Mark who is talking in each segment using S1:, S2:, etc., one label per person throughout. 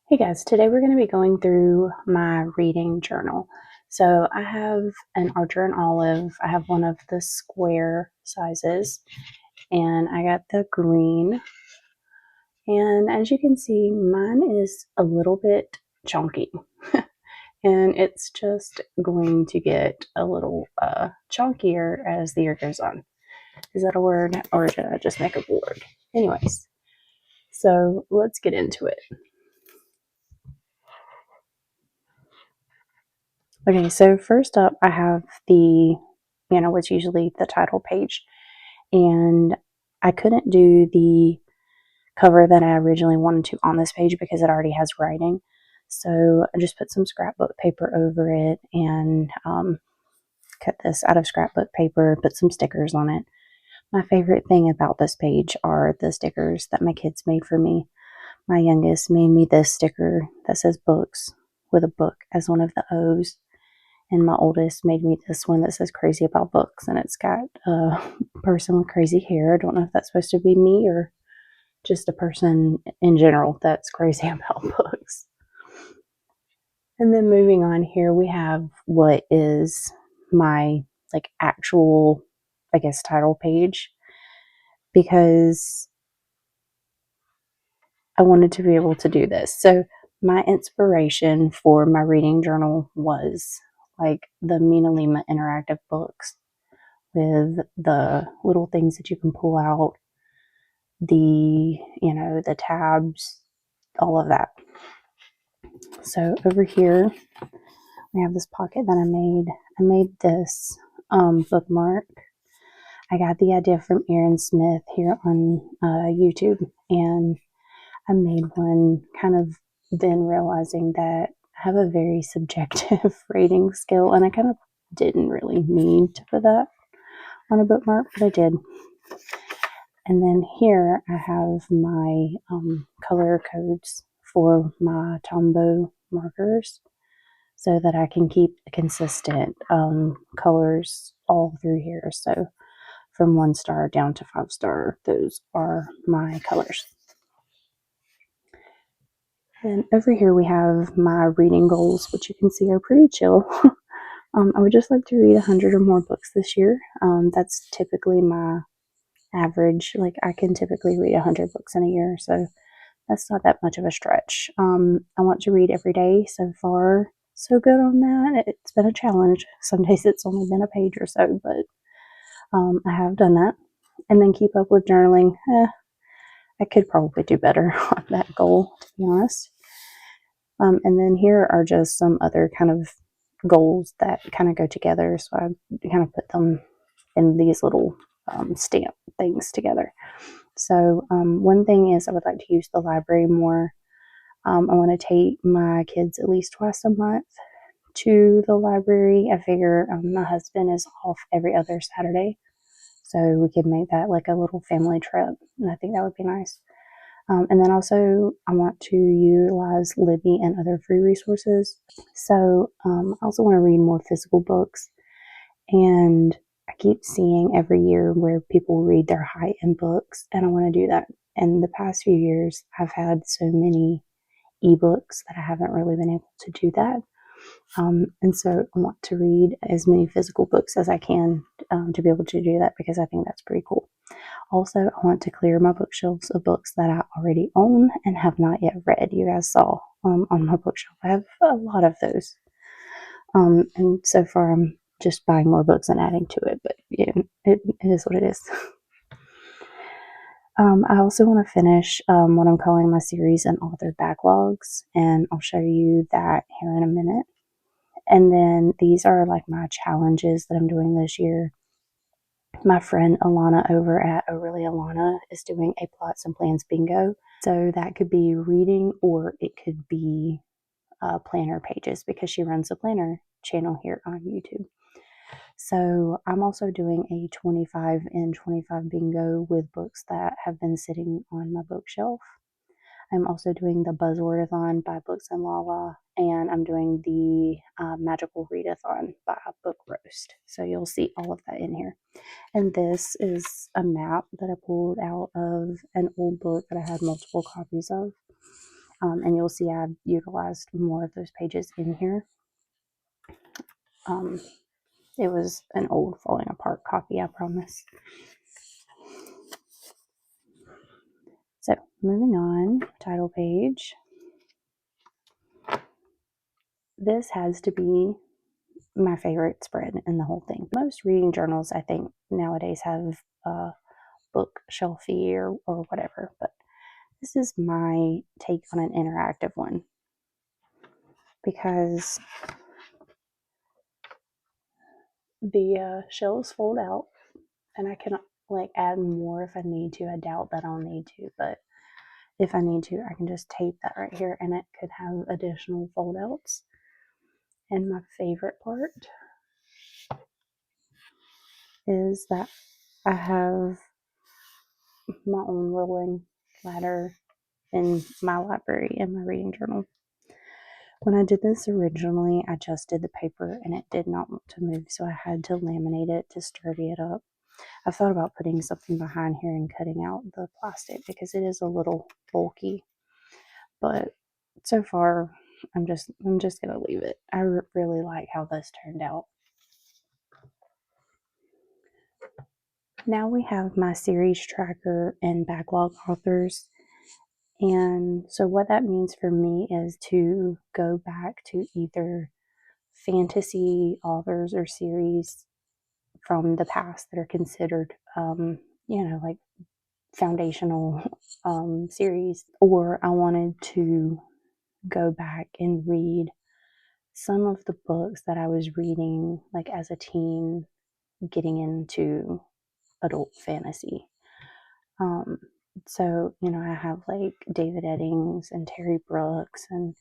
S1: Hey guys, today we're going to be going through my reading journal. So I have an Archer and Olive. I have one of the square sizes, and I got the green. And as you can see, mine is a little bit chunky, and it's just going to get a little chunkier as the year goes on. Is that a word, or did I just make up a word? Anyways, so let's get into it. Okay, so first up, I have what's usually the title page. And I couldn't do the cover that I originally wanted to on this page because it already has writing. So I just put some scrapbook paper over it and cut this out of scrapbook paper, put some stickers on it. My favorite thing about this page are the stickers that my kids made for me. My youngest made me this sticker that says books with a book as one of the O's. And my oldest made me this one that says crazy about books, and it's got a person with crazy hair. I don't know if that's supposed to be me or just a person in general that's crazy about books. And then moving on here, we have what is my actual, title page, because I wanted to be able to do this. So my inspiration for my reading journal was the Mina Lima interactive books with the little things that you can pull out, the tabs, all of that. So over here, we have this pocket that I made. I made this bookmark. I got the idea from Erin Smith here on YouTube, and I made one kind of then realizing that I have a very subjective rating skill, and I kind of didn't really need to put that on a bookmark, but I did. And then here I have my color codes for my Tombow markers so that I can keep consistent colors all through here. So from 1 star down to 5 star, those are my colors. And over here we have my reading goals, which you can see are pretty chill. I would just like to read 100 or more books this year. That's typically my average. I can typically read 100 books in a year, so that's not that much of a stretch. I want to read every day. So far, so good on that. It's been a challenge. Some days it's only been a page or so, but I have done that. And then keep up with journaling. I could probably do better on that goal, to be honest. And then here are just some other kind of goals that kind of go together. So I kind of put them in these little stamp things together. So one thing is I would like to use the library more. I want to take my kids at least twice a month to the library. I figure my husband is off every other Saturday, so we could make that like a little family trip, and I think that would be nice. And then also I want to utilize Libby and other free resources. So I also want to read more physical books, and I keep seeing every year where people read their high-end books, and I want to do that. In the past few years, I've had so many ebooks that I haven't really been able to do that. And so I want to read as many physical books as I can to be able to do that, because I think that's pretty cool. Also, I want to clear my bookshelves of books that I already own and have not yet read. You guys saw on my bookshelf, I have a lot of those. And so far, I'm just buying more books and adding to it, but yeah, it is what it is. I also want to finish what I'm calling my series and author backlogs, and I'll show you that here in a minute. And then these are like my challenges that I'm doing this year. My friend Alana over at Really Alana is doing a plots and plans bingo. So that could be reading, or it could be planner pages, because she runs a planner channel here on YouTube. So I'm also doing a 25 and 25 bingo with books that have been sitting on my bookshelf. I'm also doing the Buzzwordathon by BooksandLala, and I'm doing the Magical Readathon by Book Roast. So you'll see all of that in here. And this is a map that I pulled out of an old book that I had multiple copies of. And you'll see I've utilized more of those pages in here. It was an old falling apart copy, I promise. So moving on, title page. This has to be my favorite spread in the whole thing. Most reading journals, I think, nowadays have bookshelfy or whatever, but this is my take on an interactive one because the shelves fold out and I can like add more if I need to. I doubt that I'll need to, but if I need to, I can just tape that right here and it could have additional fold outs. And my favorite part is that I have my own rolling ladder in my library in my reading journal. When I did this originally, I just did the paper and it did not want to move, so I had to laminate it to sturdy it up. I thought about putting something behind here and cutting out the plastic because it is a little bulky, but so far I'm just gonna leave it. I really like how this turned out. Now we have my series tracker and backlog authors. And so what that means for me is to go back to either fantasy authors or series from the past that are considered, like foundational series, or I wanted to go back and read some of the books that I was reading like as a teen, getting into adult fantasy. Um, so, I have like David Eddings and Terry Brooks and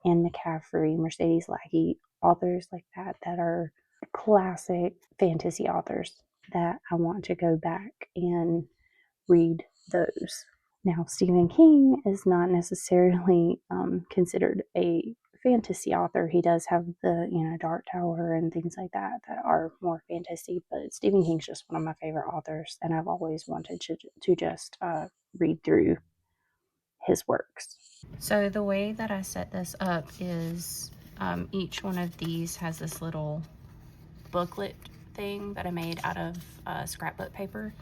S1: Anne McCaffrey, Mercedes Lackey, authors like that are classic fantasy authors that I want to go back and read those. Now, Stephen King is not necessarily considered a fantasy author. He does have the, Dark Tower and things like that are more fantasy, but Stephen King's just one of my favorite authors, and I've always wanted to just read through his works. So the way that I set this up is each one of these has this little booklet thing that I made out of scrapbook paper,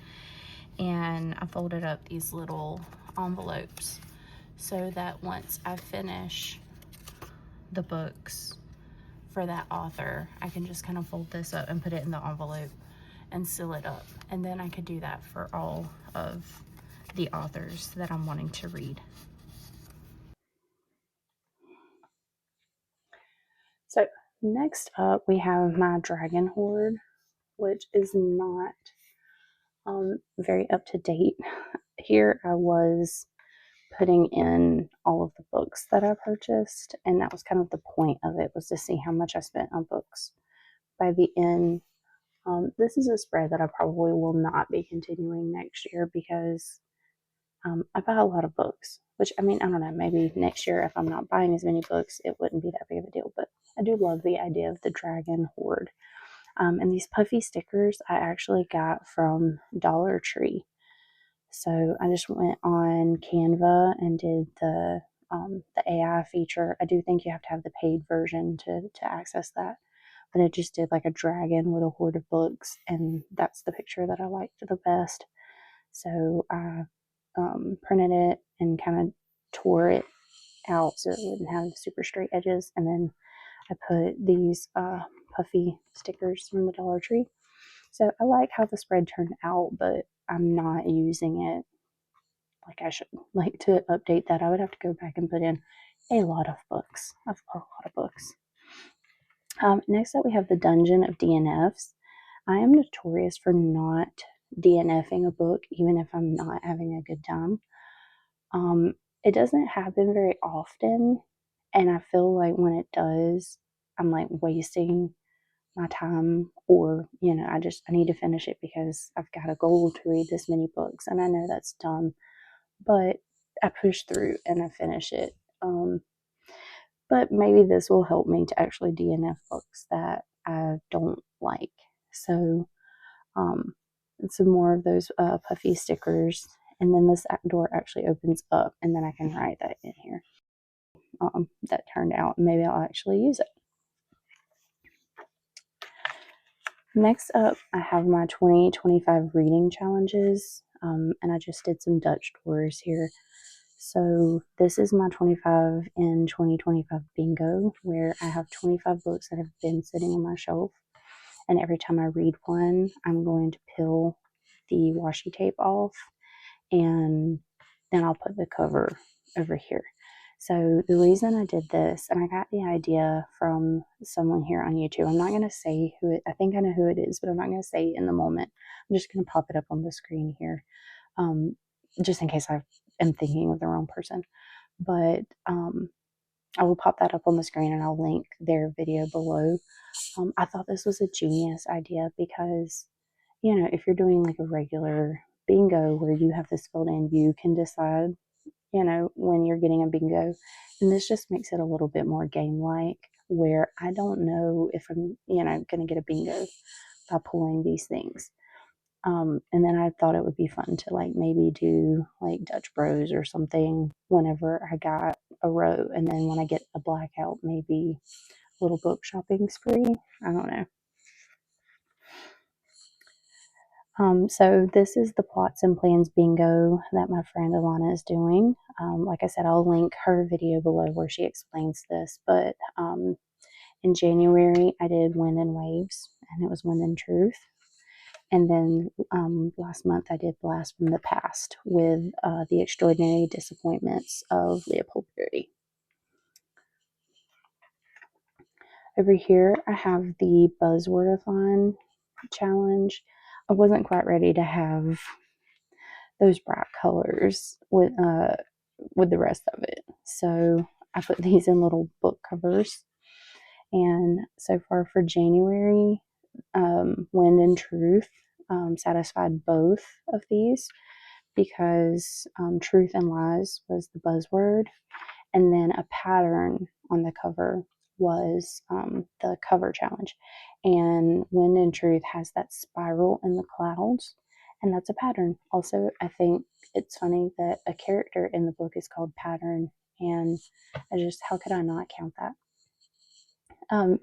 S1: and I folded up these little envelopes so that once I finish the books for that author, I can just kind of fold this up and put it in the envelope and seal it up, and then I could do that for all of the authors that I'm wanting to read. So next up we have my dragon hoard, which is not very up to date. Here I was putting in all of the books that I purchased, and that was kind of the point of it, was to see how much I spent on books. By the end, this is a spread that I probably will not be continuing next year because I buy a lot of books, which, I don't know, maybe next year if I'm not buying as many books, it wouldn't be that big of a deal, but I do love the idea of the dragon hoard. And these puffy stickers I actually got from Dollar Tree. So I just went on Canva and did the AI feature. I do think you have to have the paid version to access that, but it just did like a dragon with a hoard of books, and that's the picture that I liked the best. So I printed it and kind of tore it out so it wouldn't have super straight edges, and then I put these puffy stickers from the Dollar Tree. So I like how the spread turned out, but I'm not using it like I should. Like, to update that, I would have to go back and put in a lot of books. I've got a lot of books. Next up, we have the Dungeon of DNFs. I am notorious for not DNFing a book, even if I'm not having a good time. It doesn't happen very often, and I feel like when it does, I'm like wasting my time, or I need to finish it because I've got a goal to read this many books, and I know that's dumb, but I push through and I finish it. But maybe this will help me to actually DNF books that I don't like. So some more of those puffy stickers, and then this door actually opens up, and then I can write that in here. that turned out. Maybe I'll actually use it. Next up, I have my 2025 reading challenges, and I just did some Dutch tours here. So this is my 25 in 2025 bingo, where I have 25 books that have been sitting on my shelf, and every time I read one, I'm going to peel the washi tape off, and then I'll put the cover over here. So the reason I did this, and I got the idea from someone here on YouTube. I'm not going to say who it, I think I know who it is, but I'm not going to say it in the moment. I'm just going to pop it up on the screen here, just in case I am thinking of the wrong person. But I will pop that up on the screen and I'll link their video below. I thought this was a genius idea because, if you're doing like a regular bingo where you have this filled in, you can decide, when you're getting a bingo. And this just makes it a little bit more game-like, where I don't know if I'm, going to get a bingo by pulling these things. And then I thought it would be fun to like maybe do like Dutch Bros or something whenever I got a row. And then when I get a blackout, maybe a little book shopping spree. I don't know. So this is the plots and plans bingo that my friend Alana is doing. Like I said, I'll link her video below where she explains this. But in January, I did Wind and Waves, and it was Wind and Truth. And then last month, I did Blast from the Past with The Extraordinary Disappointments of Leopold Berry. Over here, I have the Buzzwordathon challenge. I wasn't quite ready to have those bright colors with the rest of it. So I put these in little book covers. And so far for January, Wind and Truth satisfied both of these because Truth and Lies was the buzzword. And then a pattern on the cover was the cover challenge. And Wind and Truth has that spiral in the clouds, and that's a pattern. Also, I think it's funny that a character in the book is called Pattern, and how could I not count that?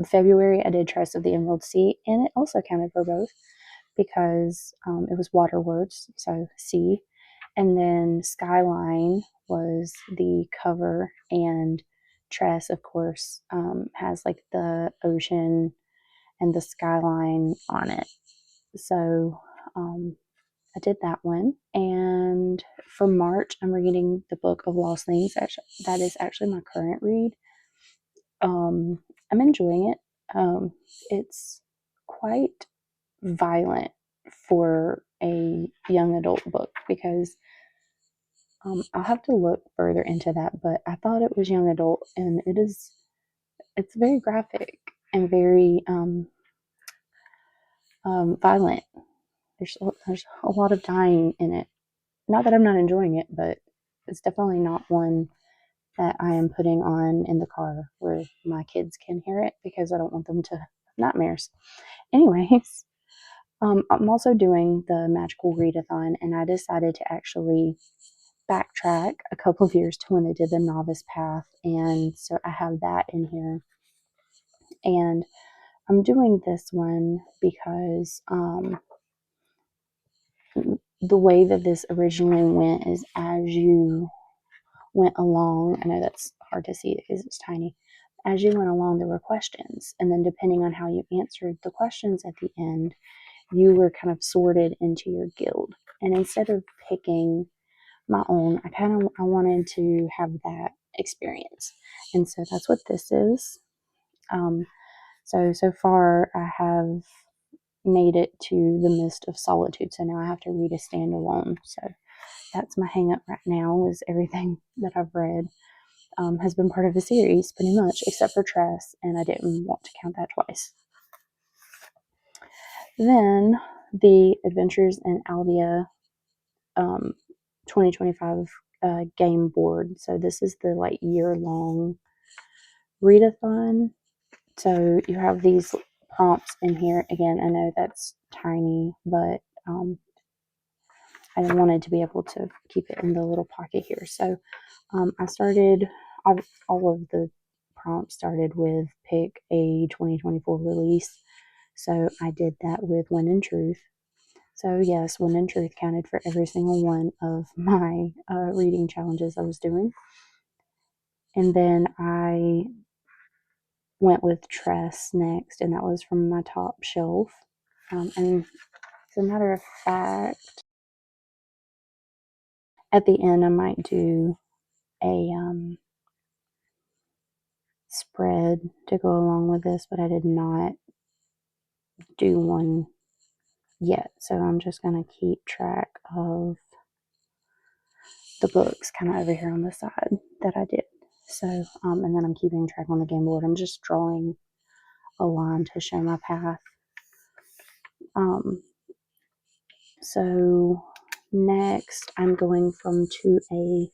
S1: February, I did Trust of the Emerald Sea, and it also counted for both because it was water words, so sea. And then Skyline was the cover, and Tress, of course, has like the ocean and the skyline on it. So I did that one. And for March, I'm reading the Book of Lost Things. That is actually my current read. I'm enjoying it. It's quite violent for a young adult book because I'll have to look further into that, but I thought it was young adult, and it's very graphic and very violent. There's a lot of dying in it. Not that I'm not enjoying it, but it's definitely not one that I am putting on in the car where my kids can hear it because I don't want them to have nightmares. Anyways, I'm also doing the Magical Readathon, and I decided to actually backtrack a couple of years to when they did the Novice Path, and so I have that in here. And I'm doing this one because the way that this originally went is as you went along. I know that's hard to see because it's tiny. As you went along, there were questions, and then depending on how you answered the questions at the end, you were kind of sorted into your guild. And instead of picking my own, I wanted to have that experience, and so that's what this is. So far I have made it to the Mist of Solitude, so now I have to read a standalone. So that's my hang up right now, is everything that I've read has been part of the series pretty much, except for Tress, and I didn't want to count that twice. Then the Adventures in Aldia 2025 game board. So this is the like year-long readathon. So you have these prompts in here. Again, I know that's tiny, but I wanted to be able to keep it in the little pocket here. So I started all of the prompts started with pick a 2024 release. So I did that with Wind and Truth. So yes, Wind and Truth counted for every single one of my reading challenges I was doing. And then I went with Tress next, and that was from my top shelf. And as a matter of fact, at the end I might do a spread to go along with this, but I did not do one yet. So I'm just going to keep track of the books kind of over here on the side that I did. So, and then I'm keeping track on the game board. I'm just drawing a line to show my path. So next I'm going from 2A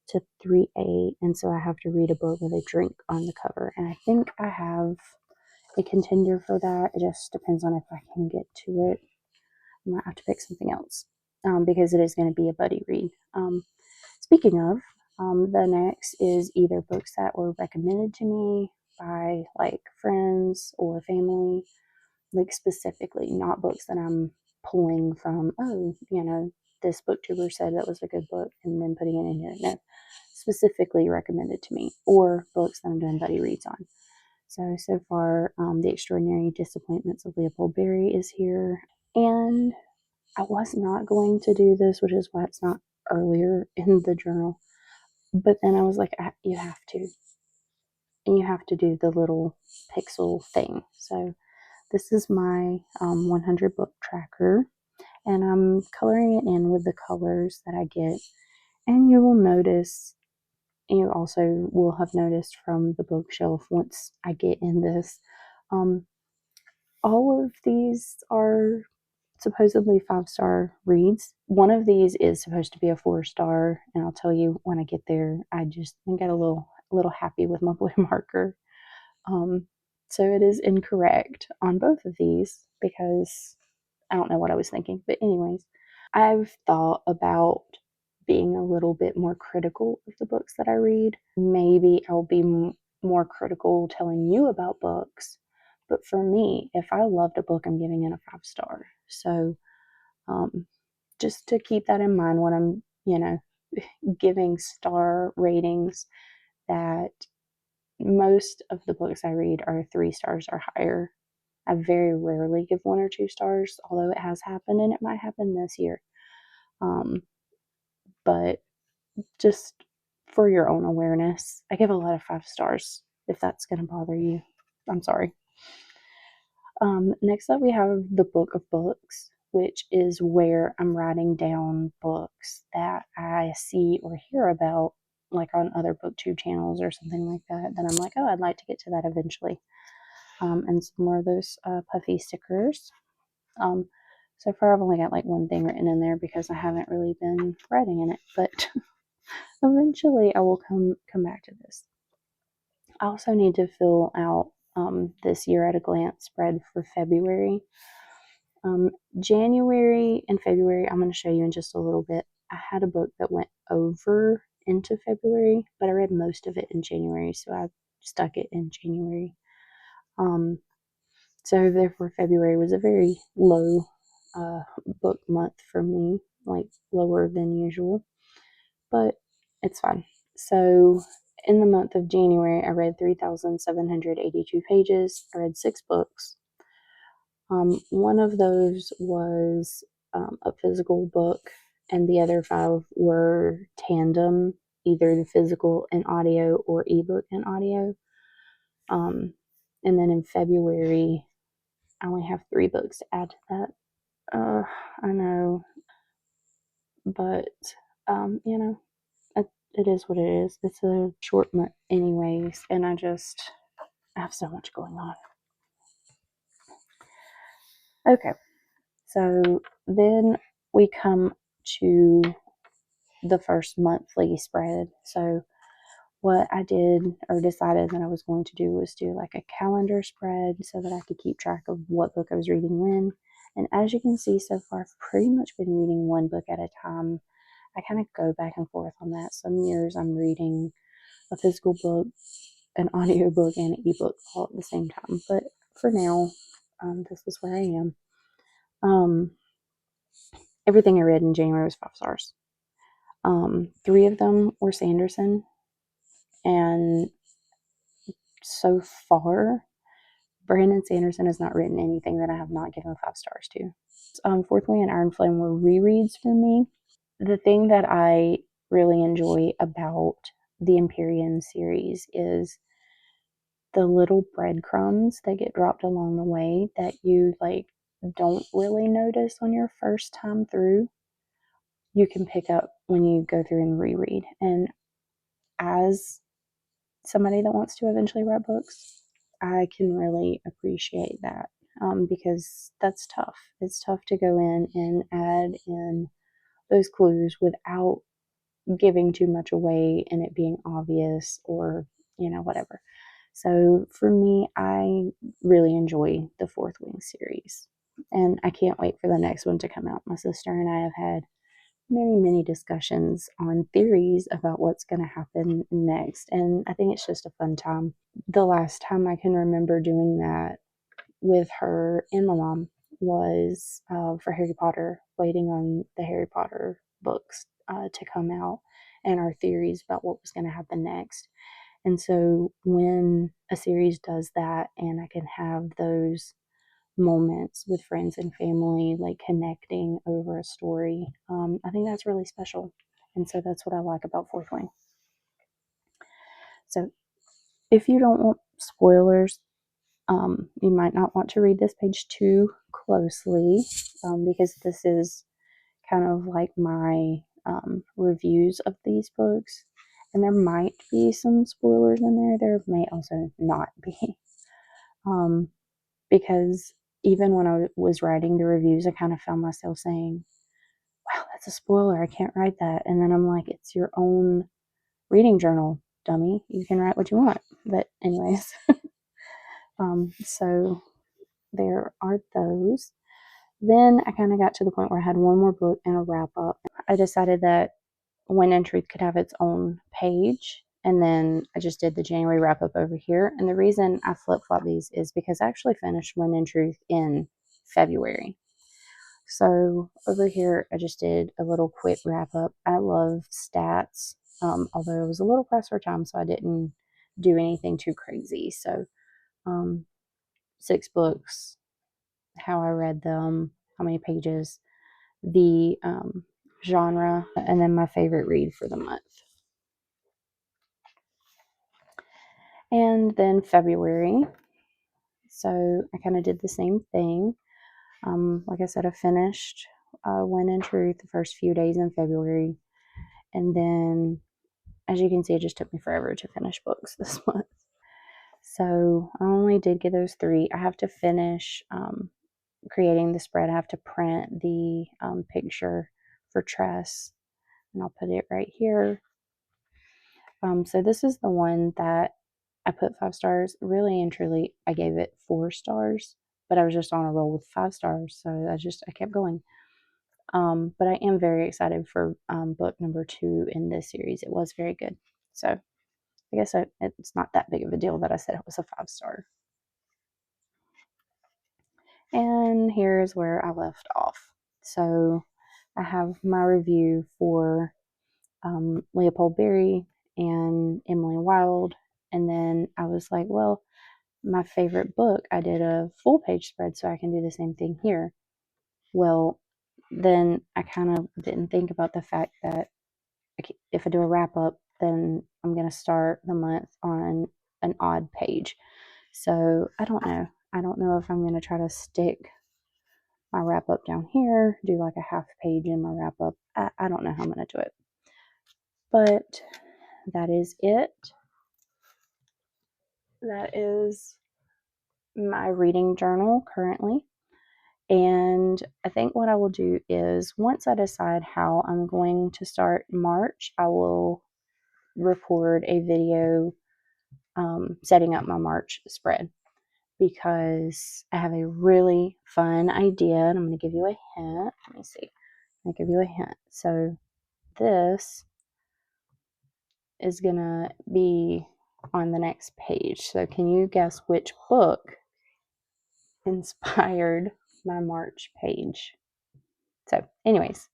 S1: to 3A, and so I have to read a book with a drink on the cover. And I think I have a contender for that. It just depends on if I can get to it. I might have to pick something else because it is going to be a buddy read. Speaking of, the next is either books that were recommended to me by like friends or family, like specifically, not books that I'm pulling from, oh, this booktuber said that was a good book and then putting it in here. No, specifically recommended to me, or books that I'm doing buddy reads on. So far, The Extraordinary Disappointments of Leopold Berry is here. And I was not going to do this, which is why it's not earlier in the journal. But then I was like, you have to. And you have to do the little pixel thing. So this is my 100 book tracker. And I'm coloring it in with the colors that I get. And you will notice, you also will have noticed from the bookshelf once I get in this, all of these are supposedly 5-star reads. One of these is supposed to be a 4-star, and I'll tell you when I get there. I got a little happy with my blue marker. So it is incorrect on both of these because I don't know what I was thinking. But anyways, I've thought about being a little bit more critical of the books that I read. Maybe I'll be more critical telling you about books. But for me, if I loved a book, I'm giving it a 5-star. So just to keep that in mind when I'm, giving star ratings, that most of the books I read are 3 stars or higher. I very rarely give 1 or 2 stars, although it has happened and it might happen this year. But just for your own awareness, I give a lot of 5 stars. If that's going to bother you, I'm sorry. Next up, we have the Book of Books, which is where I'm writing down books that I see or hear about, like on other booktube channels or something like that. Then I'm like, oh, I'd like to get to that eventually. And some more of those puffy stickers. So far, I've only got like one thing written in there because I haven't really been writing in it, but eventually I will come back to this. I also need to fill out this year at a glance spread for February. January and February, I'm going to show you in just a little bit. I had a book that went over into February, but I read most of it in January, so I stuck it in January. So therefore, February was a very low book month for me, like lower than usual, but it's fine. So in the month of January, I read 3,782 pages. I read 6 books. One of those was a physical book, and the other 5 were tandem, either the physical and audio or ebook and audio. And then in February, I only have 3 books to add to that. I know, but it is what it is. It's a short month, anyways, and I have so much going on. Okay, so then we come to the first monthly spread. So what I did or decided that I was going to do was do like a calendar spread so that I could keep track of what book I was reading when. And as you can see so far, I've pretty much been reading one book at a time. I kind of go back and forth on that. Some years I'm reading a physical book, an audiobook, and an ebook all at the same time. But for now, this is where I am. Everything I read in January was 5 stars. 3 of them were Sanderson, and so far, Brandon Sanderson has not written anything that I have not given 5 stars to. Fourth Wing and Iron Flame were rereads for me. The thing that I really enjoy about the Empyrean series is the little breadcrumbs that get dropped along the way that you don't really notice on your first time through. You can pick up when you go through and reread. And as somebody that wants to eventually write books, I can really appreciate that, because that's tough. It's tough to go in and add in those clues without giving too much away and it being obvious or, whatever. So for me, I really enjoy the Fourth Wing series. And I can't wait for the next one to come out. My sister and I have had many, many discussions on theories about what's going to happen next. And I think it's just a fun time. The last time I can remember doing that with her and my mom was for Harry Potter, waiting on the Harry Potter books to come out and our theories about what was going to happen next. And so when a series does that and I can have those moments with friends and family, like connecting over a story, I think that's really special. And so that's what I like about Fourth Wing. So if you don't want spoilers, you might not want to read this page too closely, because this is kind of like my reviews of these books. And there might be some spoilers in there. There may also not be. Because even when I was writing the reviews, I kind of found myself saying, wow, that's a spoiler. I can't write that. And then I'm like, it's your own reading journal, dummy. You can write what you want. But anyways, so there are those. Then I kind of got to the point where I had one more book and a wrap up. I decided that When in Truth could have its own page. And then I just did the January wrap up over here. And the reason I flip flop these is because I actually finished When in Truth in February. So over here, I just did a little quick wrap up. I love stats, although it was a little pressed for time, so I didn't do anything too crazy. So 6 books, how I read them, how many pages, the genre, and then my favorite read for the month. And then February, so I kind of did the same thing. Like I said, I finished When in Truth the first few days in February. And then, as you can see, it just took me forever to finish books this month. So I only did get those 3. I have to finish creating the spread. I have to print the picture for Tress, and I'll put it right here. So this is the one that I put 5 stars. Really and truly, I gave it 4 stars, but I was just on a roll with 5 stars, so I kept going. But I am very excited for book number 2 in this series. It was very good. So I guess it's not that big of a deal that I said it was a 5 star. And here's where I left off. So I have my review for Leopold Berry and Emily Wilde. And then I was like, well, my favorite book, I did a full page spread, so I can do the same thing here. Well, then I kind of didn't think about the fact that if I do a wrap up, then I'm going to start the month on an odd page. So I don't know. I don't know if I'm going to try to stick my wrap up down here, do like a half page in my wrap up. I don't know how I'm going to do it. But that is it. That is my reading journal currently. And I think what I will do is once I decide how I'm going to start March, I will record a video setting up my March spread, because I have a really fun idea, and I'm going to give you a hint. Let me see. I'm going to give you a hint. So this is going to be on the next page. So can you guess which book inspired my March page? So anyways,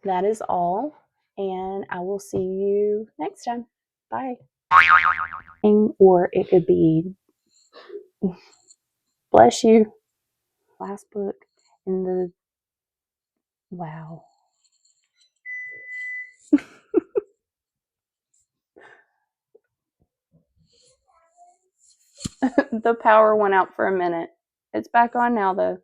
S1: that is all, and I will see you next time. Bye. Or it could be bless you. Last book in the wow. The power went out for a minute. It's back on now though.